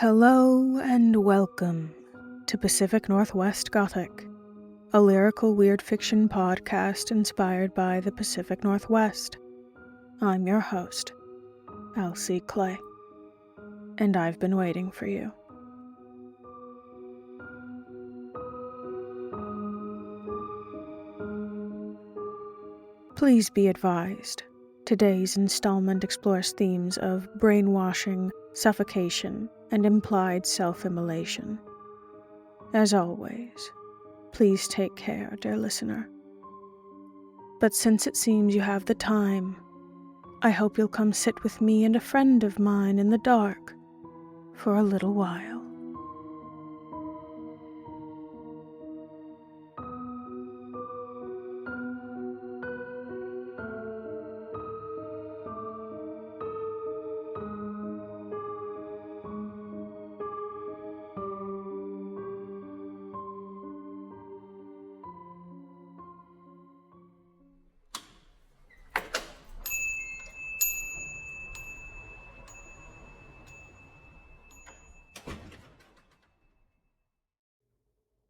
Hello and welcome to Pacific Northwest Gothic, a lyrical weird fiction podcast inspired by the Pacific Northwest. I'm your host, Elsie Clay, and I've been waiting for you. Please be advised, today's installment explores themes of brainwashing, suffocation, and implied self-immolation. As always, please take care, dear listener. But since it seems you have the time, I hope you'll come sit with me and a friend of mine in the dark for a little while.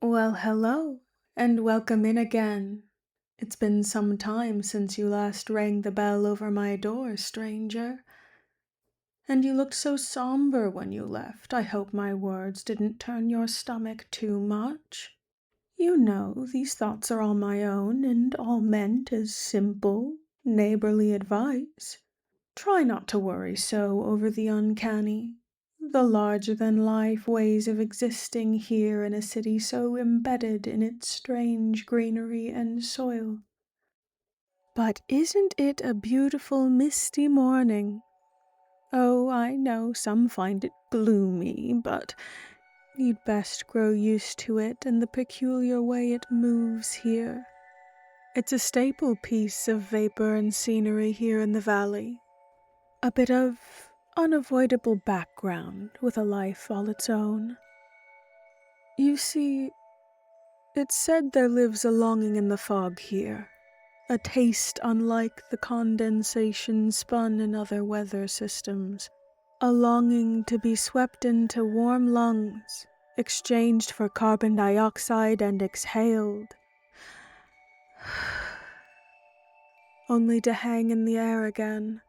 Well, hello, and welcome in again. It's been some time since you last rang the bell over my door, stranger. And you looked so somber when you left. I hope my words didn't turn your stomach too much. You know, these thoughts are all my own, and all meant as simple, neighborly advice. Try not to worry so over the uncanny, the larger-than-life ways of existing here in a city so embedded in its strange greenery and soil. But isn't it a beautiful misty morning? Oh, I know some find it gloomy, but you'd best grow used to it and the peculiar way it moves here. It's a staple piece of vapor and scenery here in the valley. A bit of unavoidable background with a life all its own. You see, it's said there lives a longing in the fog here, a taste unlike the condensation spun in other weather systems, a longing to be swept into warm lungs, exchanged for carbon dioxide and exhaled, only to hang in the air again,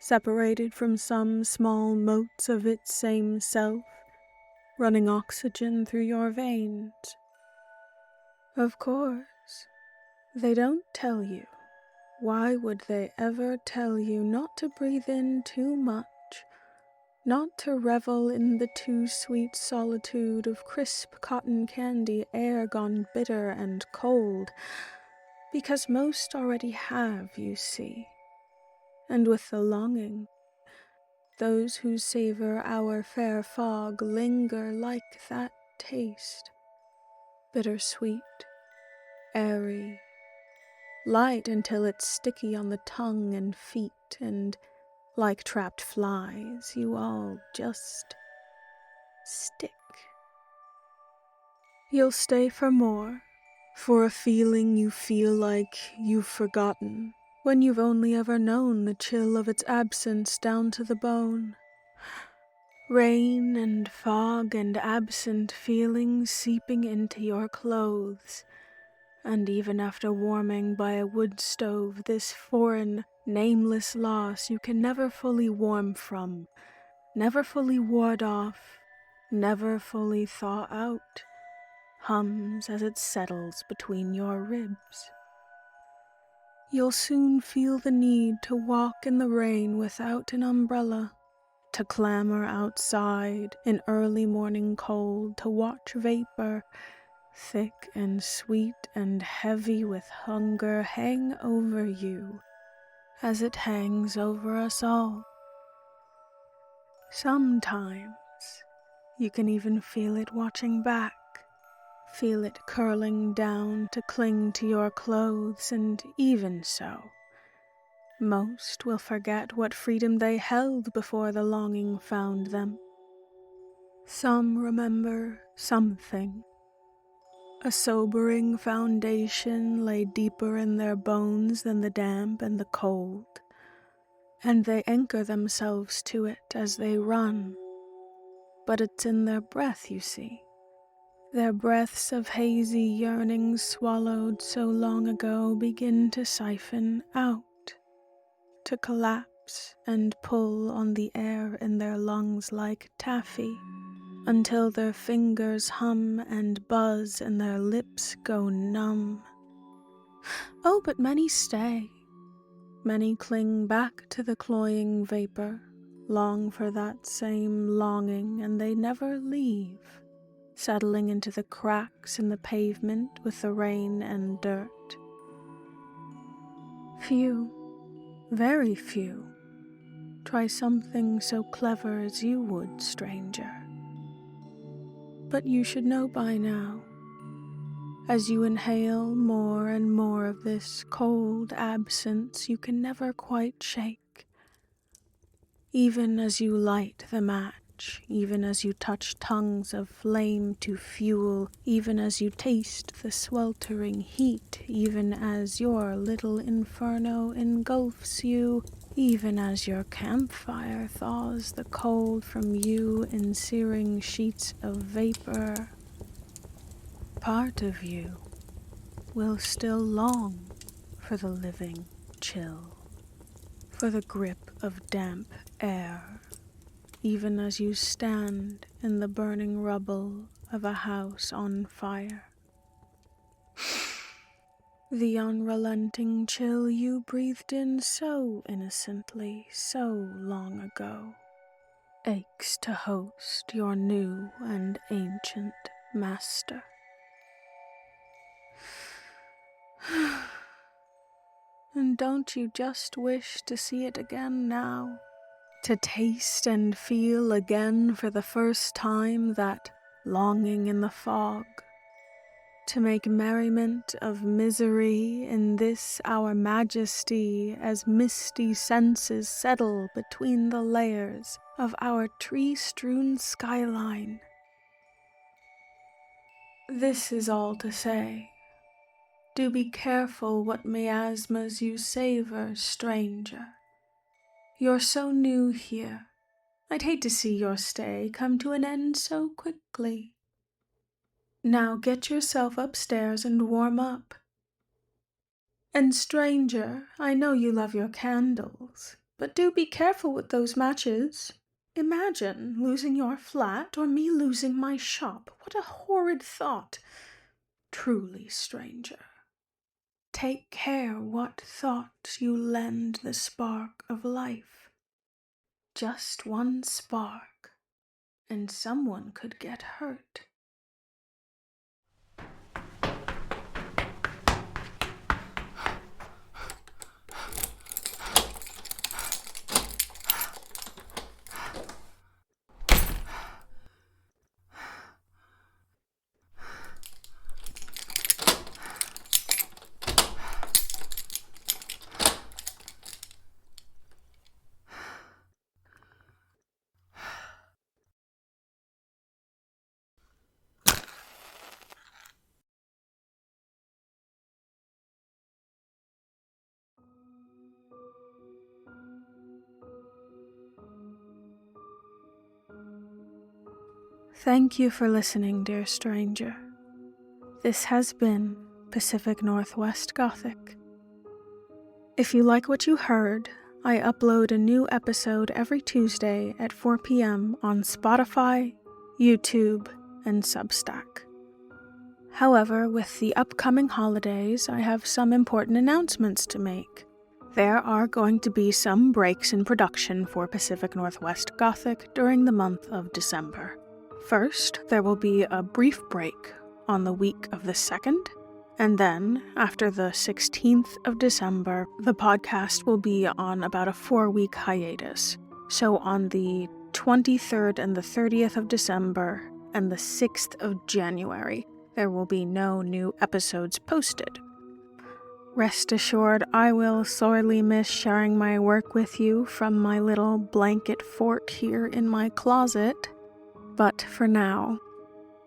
separated from some small motes of its same self, running oxygen through your veins. Of course, they don't tell you. Why would they ever tell you not to breathe in too much, not to revel in the too sweet solitude of crisp cotton candy air gone bitter and cold? Because most already have, you see. And with the longing, those who savor our fair fog linger like that taste, bittersweet, airy, light until it's sticky on the tongue and feet, and like trapped flies, you all just stick. You'll stay for more, for a feeling you feel like you've forgotten, when you've only ever known the chill of its absence down to the bone. Rain and fog and absent feelings seeping into your clothes, and even after warming by a wood stove, this foreign, nameless loss you can never fully warm from, never fully ward off, never fully thaw out, hums as it settles between your ribs. You'll soon feel the need to walk in the rain without an umbrella, to clamber outside in early morning cold, to watch vapor, thick and sweet and heavy with hunger, hang over you as it hangs over us all. Sometimes you can even feel it watching back, feel it curling down to cling to your clothes, and even so, most will forget what freedom they held before the longing found them. Some remember something. A sobering foundation lay deeper in their bones than the damp and the cold, and they anchor themselves to it as they run, but it's in their breath, you see. Their breaths of hazy yearnings swallowed so long ago begin to siphon out, to collapse and pull on the air in their lungs like taffy, until their fingers hum and buzz and their lips go numb. Oh, but many stay. Many cling back to the cloying vapor, long for that same longing, and they never leave, settling into the cracks in the pavement with the rain and dirt. Few, very few, try something so clever as you would, stranger. But you should know by now, as you inhale more and more of this cold absence you can never quite shake, even as you light the match, even as you touch tongues of flame to fuel, even as you taste the sweltering heat, even as your little inferno engulfs you, even as your campfire thaws the cold from you in searing sheets of vapor, part of you will still long for the living chill, for the grip of damp air, even as you stand in the burning rubble of a house on fire. The unrelenting chill you breathed in so innocently so long ago aches to host your new and ancient master. And don't you just wish to see it again now? To taste and feel again for the first time that longing in the fog? To make merriment of misery in this our majesty as misty senses settle between the layers of our tree-strewn skyline? This is all to say. Do be careful what miasmas you savor, stranger. You're so new here. I'd hate to see your stay come to an end so quickly. Now get yourself upstairs and warm up. And stranger, I know you love your candles, but do be careful with those matches. Imagine losing your flat or me losing my shop. What a horrid thought. Truly, stranger. Take care what thoughts you lend the spark of life. Just one spark, and someone could get hurt. Thank you for listening, dear stranger. This has been Pacific Northwest Gothic. If you like what you heard, I upload a new episode every Tuesday at 4 p.m. on Spotify, YouTube, and Substack. However, with the upcoming holidays, I have some important announcements to make. There are going to be some breaks in production for Pacific Northwest Gothic during the month of December. First, there will be a brief break on the week of the 2nd, and then, after the 16th of December, the podcast will be on about a 4-week hiatus. So on the 23rd and the 30th of December and the 6th of January, there will be no new episodes posted. Rest assured, I will sorely miss sharing my work with you from my little blanket fort here in my closet. But for now,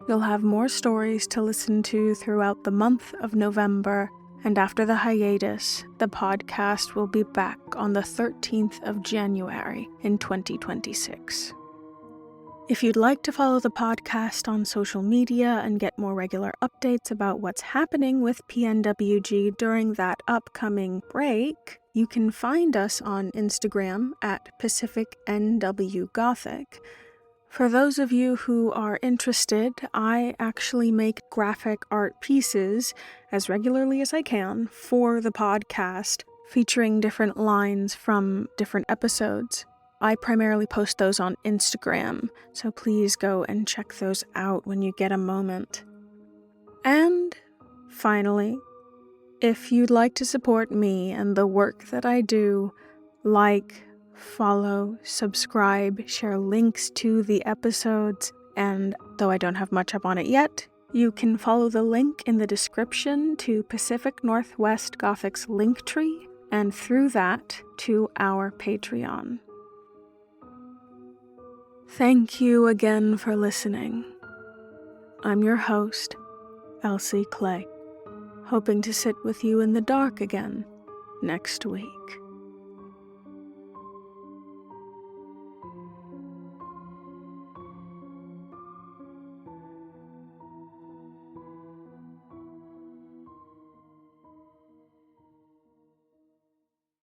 you'll have more stories to listen to throughout the month of November, and after the hiatus, the podcast will be back on the 13th of January in 2026. If you'd like to follow the podcast on social media and get more regular updates about what's happening with PNWG during that upcoming break, you can find us on Instagram at PacificNWGothic. For those of you who are interested, I actually make graphic art pieces as regularly as I can for the podcast, featuring different lines from different episodes. I primarily post those on Instagram, so please go and check those out when you get a moment. And finally, if you'd like to support me and the work that I do, like, follow, subscribe, share links to the episodes, and though I don't have much up on it yet, you can follow the link in the description to Pacific Northwest Gothic's Linktree, and through that to our Patreon. Thank you again for listening. I'm your host, Elsie Clay, hoping to sit with you in the dark again next week.